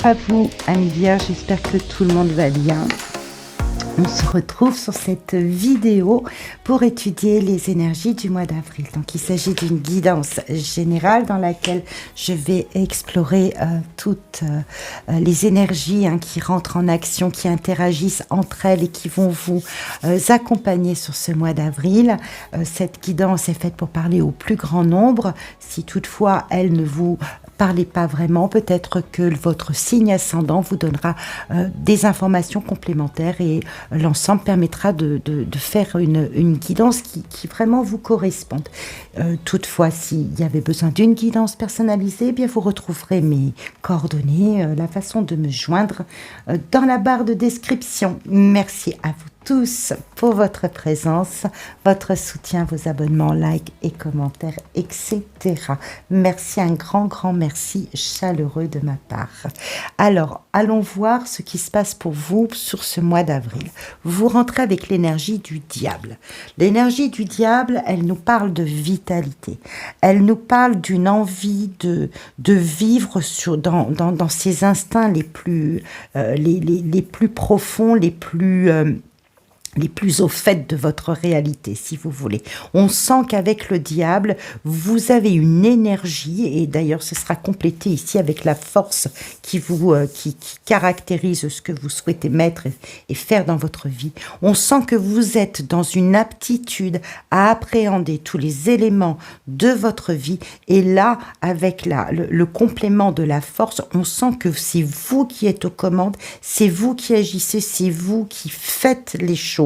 à vous, amis vierges, j'espère que tout le monde va bien. On se retrouve sur cette vidéo pour étudier les énergies du mois d'avril. Donc, il s'agit d'une guidance générale dans laquelle je vais explorer toutes les énergies qui rentrent en action, qui interagissent entre elles et qui vont vous accompagner sur ce mois d'avril. Cette guidance est faite pour parler au plus grand nombre. Si toutefois elle ne vous parlez pas vraiment, peut-être que votre signe ascendant vous donnera des informations complémentaires et l'ensemble permettra de faire une guidance qui vraiment vous corresponde. Toutefois, s'il y avait besoin d'une guidance personnalisée, eh bien vous retrouverez mes coordonnées, la façon de me joindre dans la barre de description. Merci à vous tous pour votre présence, votre soutien, vos abonnements, likes et commentaires, etc. Merci, un grand merci chaleureux de ma part. Alors, allons voir ce qui se passe pour vous sur ce mois d'avril. Vous rentrez avec l'énergie du diable. L'énergie du diable, elle nous parle de vitalité. Elle nous parle d'une envie de vivre dans ces instincts les plus profonds, les plus au fait de votre réalité, si vous voulez. On sent qu'avec le diable, vous avez une énergie, et d'ailleurs ce sera complété ici avec la force qui caractérise ce que vous souhaitez mettre et faire dans votre vie. On sent que vous êtes dans une aptitude à appréhender tous les éléments de votre vie, et là, avec le complément de la force, on sent que c'est vous qui êtes aux commandes, c'est vous qui agissez, c'est vous qui faites les choses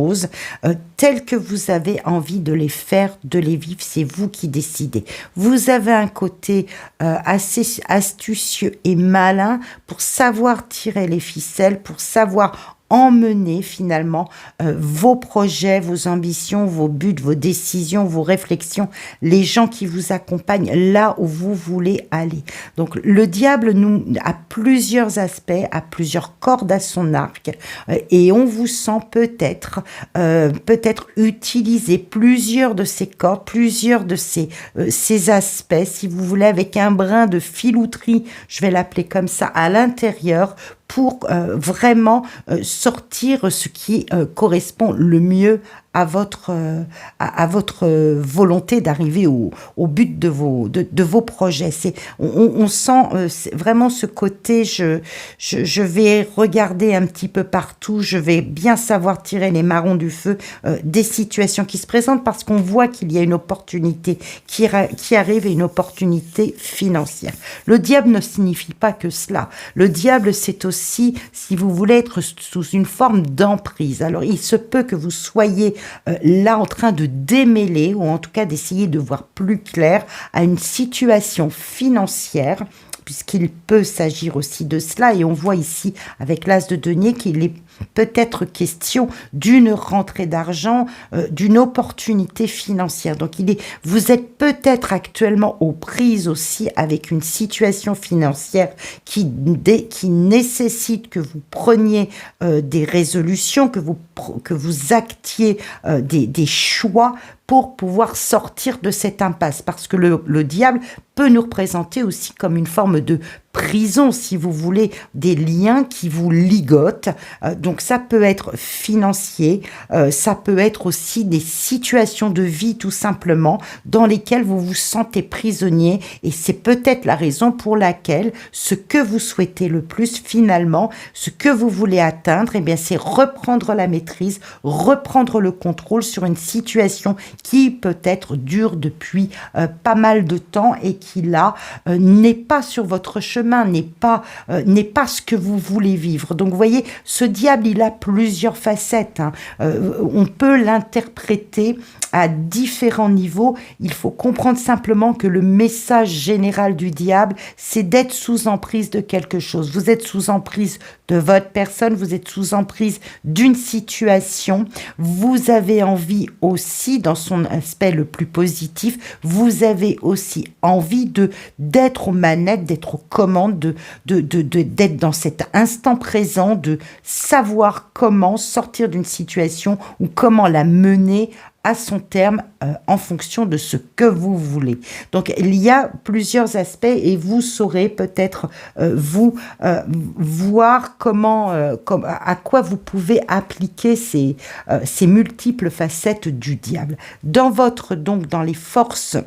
telles que vous avez envie de les faire, de les vivre, c'est vous qui décidez. Vous avez un côté assez astucieux et malin pour savoir tirer les ficelles, pour savoir emmener finalement vos projets, vos ambitions, vos buts, vos décisions, vos réflexions, les gens qui vous accompagnent là où vous voulez aller. Donc le diable a plusieurs aspects, a plusieurs cordes à son arc, et on vous sent peut-être utiliser plusieurs de ces cordes, plusieurs de ces aspects, si vous voulez, avec un brin de filouterie, je vais l'appeler comme ça, à l'intérieur, pour vraiment sortir ce qui correspond le mieux à votre volonté d'arriver au but de vos projets. On sent vraiment ce côté, je vais regarder un petit peu partout, je vais bien savoir tirer les marrons du feu des situations qui se présentent, parce qu'on voit qu'il y a une opportunité qui arrive, et une opportunité financière. Le diable ne signifie pas que cela. Le diable, c'est aussi, si vous voulez, être sous une forme d'emprise. Alors, il se peut que vous soyez là en train de démêler, ou en tout cas d'essayer de voir plus clair à une situation financière, puisqu'il peut s'agir aussi de cela, et on voit ici avec l'as de denier qu'il est peut-être question d'une rentrée d'argent, d'une opportunité financière. Donc vous êtes peut-être actuellement aux prises aussi avec une situation financière qui nécessite que vous preniez des résolutions, que vous actiez des choix pour pouvoir sortir de cette impasse, parce que le diable peut nous représenter aussi comme une forme de prison, si vous voulez, des liens qui vous ligotent. Donc ça peut être financier, ça peut être aussi des situations de vie tout simplement dans lesquelles vous vous sentez prisonnier, et c'est peut-être la raison pour laquelle ce que vous souhaitez le plus finalement, ce que vous voulez atteindre, eh bien c'est reprendre la maîtrise, reprendre le contrôle sur une situation qui peut-être dure depuis pas mal de temps, et qui là n'est pas sur votre chemin, n'est pas ce que vous voulez vivre. Donc vous voyez, ce diable, il a plusieurs facettes. On peut l'interpréter à différents niveaux. Il faut comprendre simplement que le message général du diable, c'est d'être sous emprise de quelque chose. Vous êtes sous emprise de votre personne, vous êtes sous emprise d'une situation. Vous avez envie aussi, dans son aspect le plus positif, vous avez aussi envie d'être aux manettes, d'être aux commandes, d'être dans cet instant présent, de savoir comment sortir d'une situation ou comment la mener à son terme en fonction de ce que vous voulez. Donc, il y a plusieurs aspects et vous saurez peut-être voir à quoi vous pouvez appliquer ces multiples facettes du diable. Donc, dans les forces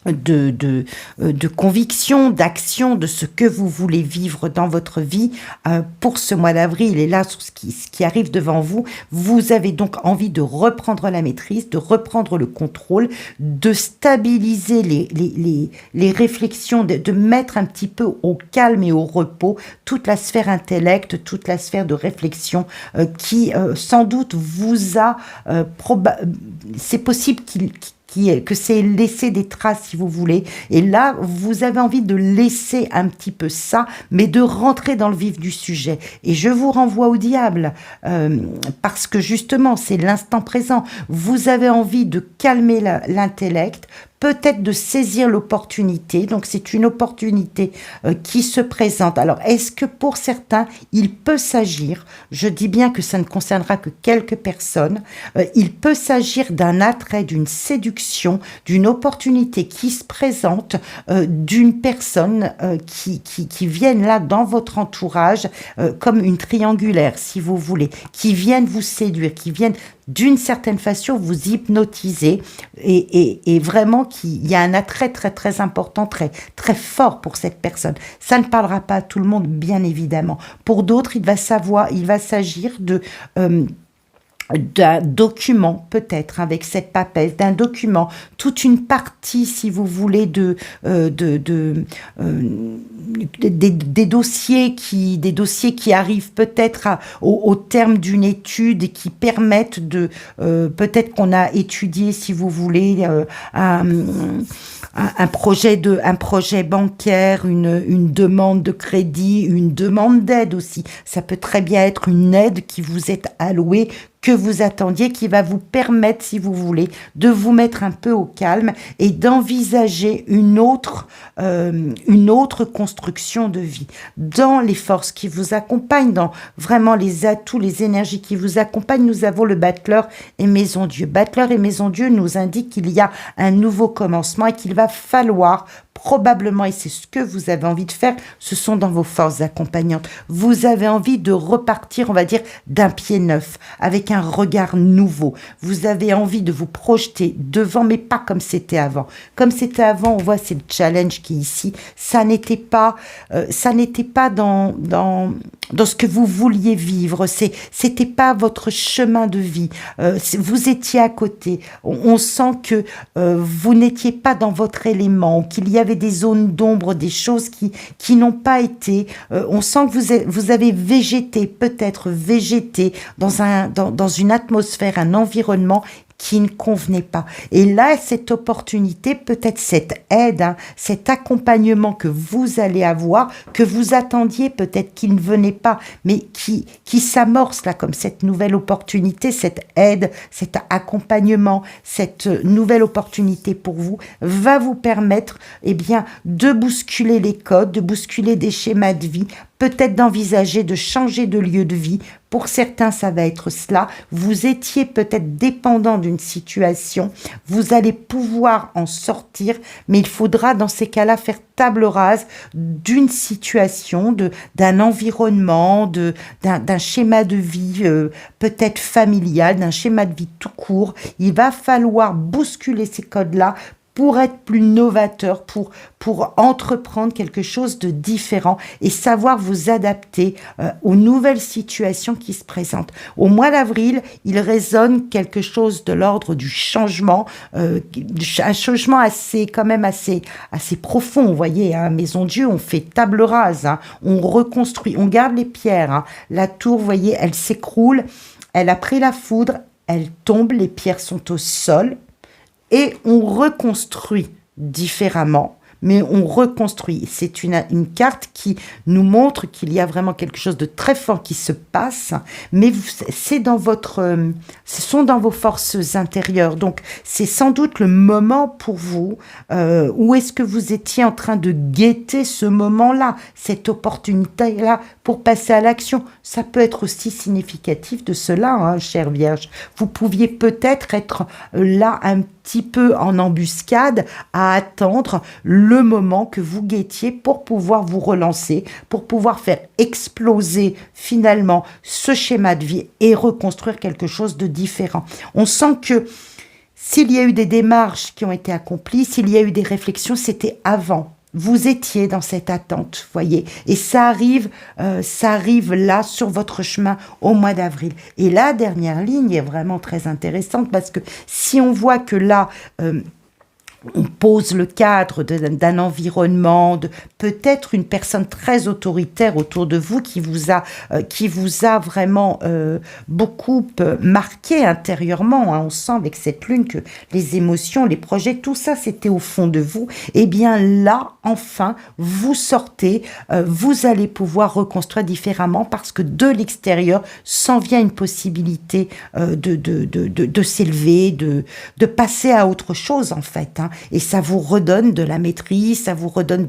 de conviction, d'action, de ce que vous voulez vivre dans votre vie pour ce mois d'avril. Et là, sur ce qui arrive devant vous, vous avez donc envie de reprendre la maîtrise, de reprendre le contrôle, de stabiliser les réflexions, de mettre un petit peu au calme et au repos toute la sphère intellect, toute la sphère de réflexion qui sans doute vous a... c'est possible que c'est laisser des traces si vous voulez, et là vous avez envie de laisser un petit peu ça, mais de rentrer dans le vif du sujet, et je vous renvoie au diable parce que justement c'est l'instant présent, vous avez envie de calmer l'intellect, peut-être de saisir l'opportunité, donc c'est une opportunité qui se présente. Alors, est-ce que pour certains, il peut s'agir, je dis bien que ça ne concernera que quelques personnes, il peut s'agir d'un attrait, d'une séduction, d'une opportunité qui se présente, d'une personne qui vienne là dans votre entourage, comme une triangulaire, si vous voulez, qui viennent vous séduire, qui viennent d'une certaine façon vous hypnotiser et vraiment qu'il y a un attrait très très important, très très fort pour cette personne. Ça ne parlera pas à tout le monde, bien évidemment. Pour d'autres, il va s'agir d'un document peut-être avec cette papesse, d'un document, toute une partie si vous voulez des dossiers qui arrivent peut-être au terme d'une étude et qui permettent peut-être qu'on a étudié si vous voulez un projet bancaire, une demande de crédit, une demande d'aide aussi. Ça peut très bien être une aide qui vous est allouée, que vous attendiez, qui va vous permettre, si vous voulez, de vous mettre un peu au calme et d'envisager une autre construction de vie. Dans les forces qui vous accompagnent, dans vraiment les atouts, les énergies qui vous accompagnent, nous avons le Battleur et Maison Dieu. Battleur et Maison Dieu nous indiquent qu'il y a un nouveau commencement et qu'il va falloir probablement, et c'est ce que vous avez envie de faire, ce sont dans vos forces accompagnantes. Vous avez envie de repartir, on va dire, d'un pied neuf, avec un regard nouveau. Vous avez envie de vous projeter devant, mais pas comme c'était avant. Comme c'était avant, on voit, c'est le challenge qui est ici. Ça n'était pas dans ce que vous vouliez vivre. C'était pas votre chemin de vie. Vous étiez à côté. On sent que vous n'étiez pas dans votre élément, qu'il y avait des zones d'ombre, des choses qui n'ont pas été. On sent que vous avez peut-être végété dans une atmosphère, un environnement qui ne convenait pas. Et là, cette opportunité, peut-être cette aide, cet accompagnement que vous allez avoir, que vous attendiez, peut-être qu'il ne venait pas, mais qui s'amorce là comme cette nouvelle opportunité, cette aide, cet accompagnement, cette nouvelle opportunité pour vous, va vous permettre, de bousculer les codes, de bousculer des schémas de vie, peut-être d'envisager de changer de lieu de vie. Pour certains, ça va être cela. Vous étiez peut-être dépendant d'une situation. Vous allez pouvoir en sortir, mais il faudra dans ces cas-là faire table rase d'une situation, d'un environnement, d'un schéma de vie peut-être familial, d'un schéma de vie tout court. Il va falloir bousculer ces codes-là pour être plus novateur, pour entreprendre quelque chose de différent et savoir vous adapter aux nouvelles situations qui se présentent. Au mois d'avril, il résonne quelque chose de l'ordre du changement, un changement assez profond. Vous voyez, Maison Dieu, on fait table rase, on reconstruit, on garde les pierres. La tour, vous voyez, elle s'écroule, elle a pris la foudre, elle tombe, les pierres sont au sol. Et on reconstruit différemment, mais on reconstruit. C'est une carte qui nous montre qu'il y a vraiment quelque chose de très fort qui se passe, mais c'est dans ce sont dans vos forces intérieures. Donc, c'est sans doute le moment pour vous où est-ce que vous étiez en train de guetter ce moment-là, cette opportunité-là pour passer à l'action. Ça peut être aussi significatif de cela, hein, chère Vierge. Vous pouviez peut-être être là un petit peu en embuscade à attendre le moment que vous guettiez pour pouvoir vous relancer, pour pouvoir faire exploser finalement ce schéma de vie et reconstruire quelque chose de différent. On sent que s'il y a eu des démarches qui ont été accomplies, s'il y a eu des réflexions, c'était avant. Vous étiez dans cette attente, voyez, et ça arrive là sur votre chemin au mois d'avril. Et la dernière ligne est vraiment très intéressante parce que si on voit que là, on pose le cadre d'un environnement, de peut-être une personne très autoritaire autour de vous qui vous a vraiment beaucoup marqué intérieurement. Hein. On sent avec cette lune que les émotions, les projets, tout ça, c'était au fond de vous. Et bien là, enfin, vous sortez, vous allez pouvoir reconstruire différemment parce que de l'extérieur s'en vient une possibilité de s'élever, de passer à autre chose en fait. Hein. Et ça vous redonne de la maîtrise, ça vous redonne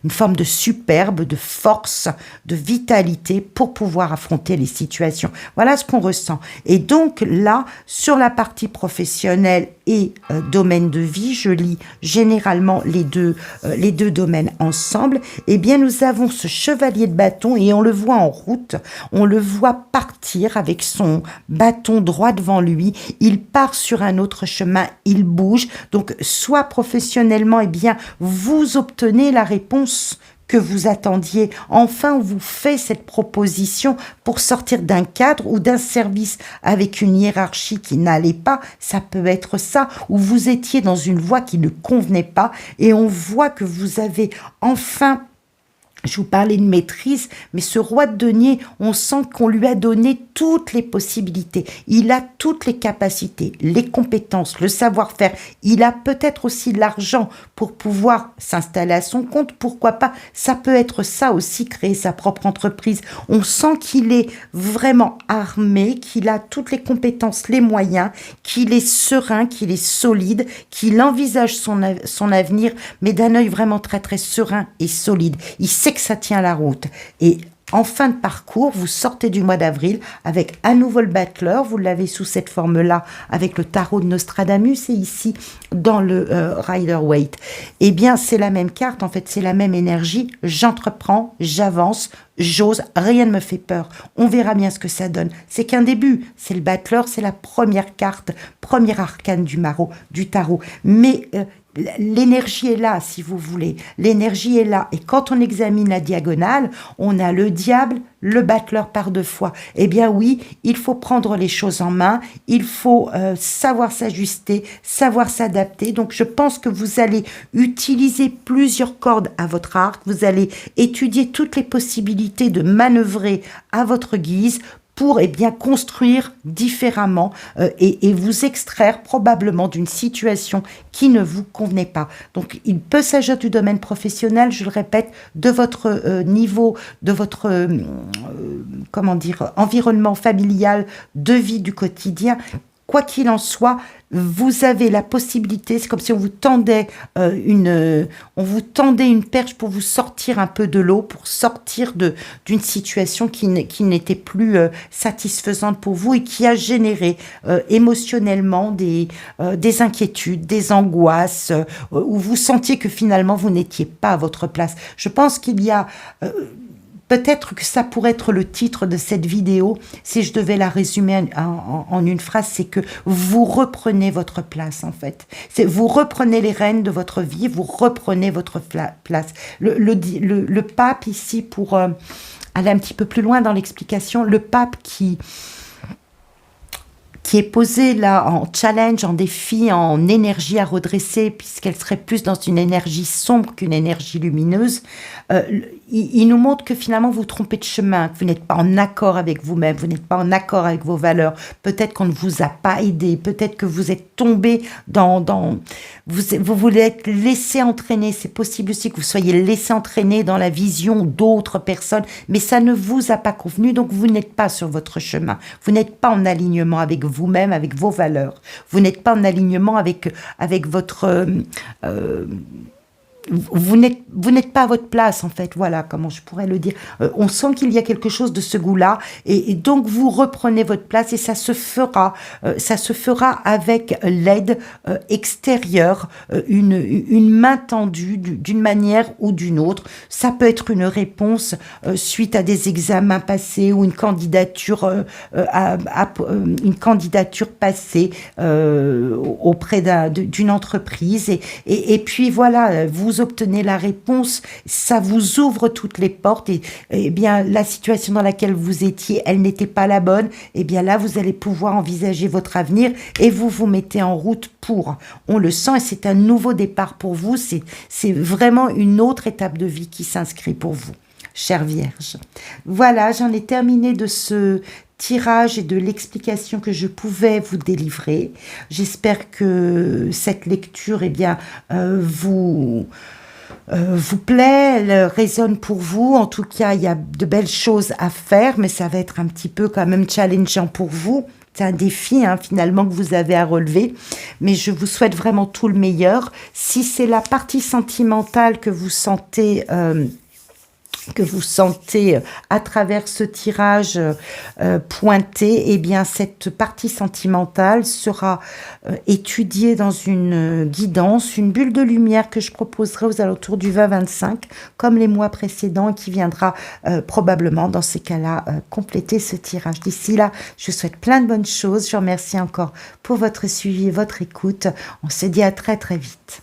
une forme de superbe, de force, de vitalité pour pouvoir affronter les situations. Voilà ce qu'on ressent. Et donc là, sur la partie professionnelle et domaine de vie, je lis généralement les deux domaines ensemble, eh bien nous avons ce chevalier de bâton et on le voit en route, on le voit partir avec son bâton droit devant lui, il part sur un autre chemin, il bouge, donc soit professionnellement, eh bien vous obtenez la réponse que vous attendiez. Enfin, on vous fait cette proposition pour sortir d'un cadre ou d'un service avec une hiérarchie qui n'allait pas. Ça peut être ça, où vous étiez dans une voie qui ne convenait pas et on voit que vous avez enfin... Je vous parlais de maîtrise, mais ce roi de denier, on sent qu'on lui a donné toutes les possibilités. Il a toutes les capacités, les compétences, le savoir-faire. Il a peut-être aussi l'argent pour pouvoir s'installer à son compte. Pourquoi pas? Ça peut être ça aussi, créer sa propre entreprise. On sent qu'il est vraiment armé, qu'il a toutes les compétences, les moyens, qu'il est serein, qu'il est solide, qu'il envisage son avenir, mais d'un œil vraiment très très serein et solide. Il sait que ça tient la route. Et en fin de parcours, vous sortez du mois d'avril avec à nouveau le battleur. Vous l'avez sous cette forme-là avec le tarot de Nostradamus et ici dans le Rider-Waite. Eh bien, c'est la même carte, en fait, c'est la même énergie. J'entreprends, j'avance, j'ose, rien ne me fait peur. On verra bien ce que ça donne. C'est qu'un début. C'est le battleur, c'est la première carte, première arcane du tarot. Mais l'énergie est là, si vous voulez. L'énergie est là. Et quand on examine la diagonale, on a le diable, le battleur par deux fois. Eh bien oui, il faut prendre les choses en main. Il faut savoir s'ajuster, savoir s'adapter. Donc je pense que vous allez utiliser plusieurs cordes à votre arc. Vous allez étudier toutes les possibilités de manœuvrer à votre guise pour bien construire différemment et vous extraire probablement d'une situation qui ne vous convenait pas. Donc, il peut s'agir du domaine professionnel, je le répète, de votre niveau, de votre environnement familial, de vie du quotidien. Quoi qu'il en soit, vous avez la possibilité, c'est comme si on vous tendait une perche pour vous sortir un peu de l'eau, pour sortir d'une situation qui n'était plus satisfaisante pour vous et qui a généré émotionnellement des inquiétudes, des angoisses, où vous sentiez que finalement vous n'étiez pas à votre place. Je pense qu'il y a... Peut-être que ça pourrait être le titre de cette vidéo, si je devais la résumer en une phrase, c'est que vous reprenez votre place en fait. Vous reprenez les rênes de votre vie, vous reprenez votre place. Le pape ici, pour aller un petit peu plus loin dans l'explication, le pape qui est posée là en challenge, en défi, en énergie à redresser, puisqu'elle serait plus dans une énergie sombre qu'une énergie lumineuse, il nous montre que finalement vous vous trompez de chemin, que vous n'êtes pas en accord avec vous-même, vous n'êtes pas en accord avec vos valeurs. Peut-être qu'on ne vous a pas aidé, peut-être que vous êtes tombé vous voulez être laissé entraîner. C'est possible aussi que vous soyez laissé entraîner dans la vision d'autres personnes, mais ça ne vous a pas convenu, donc vous n'êtes pas sur votre chemin. Vous n'êtes pas en alignement avec vous-même, avec vos valeurs. Vous n'êtes pas en alignement avec votre... vous n'êtes pas à votre place, en fait, voilà comment je pourrais le dire. On sent qu'il y a quelque chose de ce goût-là, et donc vous reprenez votre place, et ça se fera avec l'aide extérieure, une main tendue d'une manière ou d'une autre. Ça peut être une réponse suite à des examens passés, ou une candidature passée auprès d'une entreprise, et puis voilà, vous obtenez la réponse, ça vous ouvre toutes les portes, et bien la situation dans laquelle vous étiez, elle n'était pas la bonne, et bien là vous allez pouvoir envisager votre avenir, et vous vous mettez en route pour. On le sent, et c'est un nouveau départ pour vous, c'est vraiment une autre étape de vie qui s'inscrit pour vous, chère Vierge. Voilà, j'en ai terminé de ce tirage et de l'explication que je pouvais vous délivrer. J'espère que cette lecture, eh bien, vous plaît, elle résonne pour vous. En tout cas, il y a de belles choses à faire, mais ça va être un petit peu quand même challengeant pour vous. C'est un défi, finalement, que vous avez à relever. Mais je vous souhaite vraiment tout le meilleur. Si c'est la partie sentimentale que vous sentez à travers ce tirage pointé, eh bien cette partie sentimentale sera étudiée dans une guidance, une bulle de lumière que je proposerai aux alentours du 20-25, comme les mois précédents, et qui viendra probablement dans ces cas-là compléter ce tirage. D'ici là, je vous souhaite plein de bonnes choses. Je vous remercie encore pour votre suivi et votre écoute. On se dit à très très vite.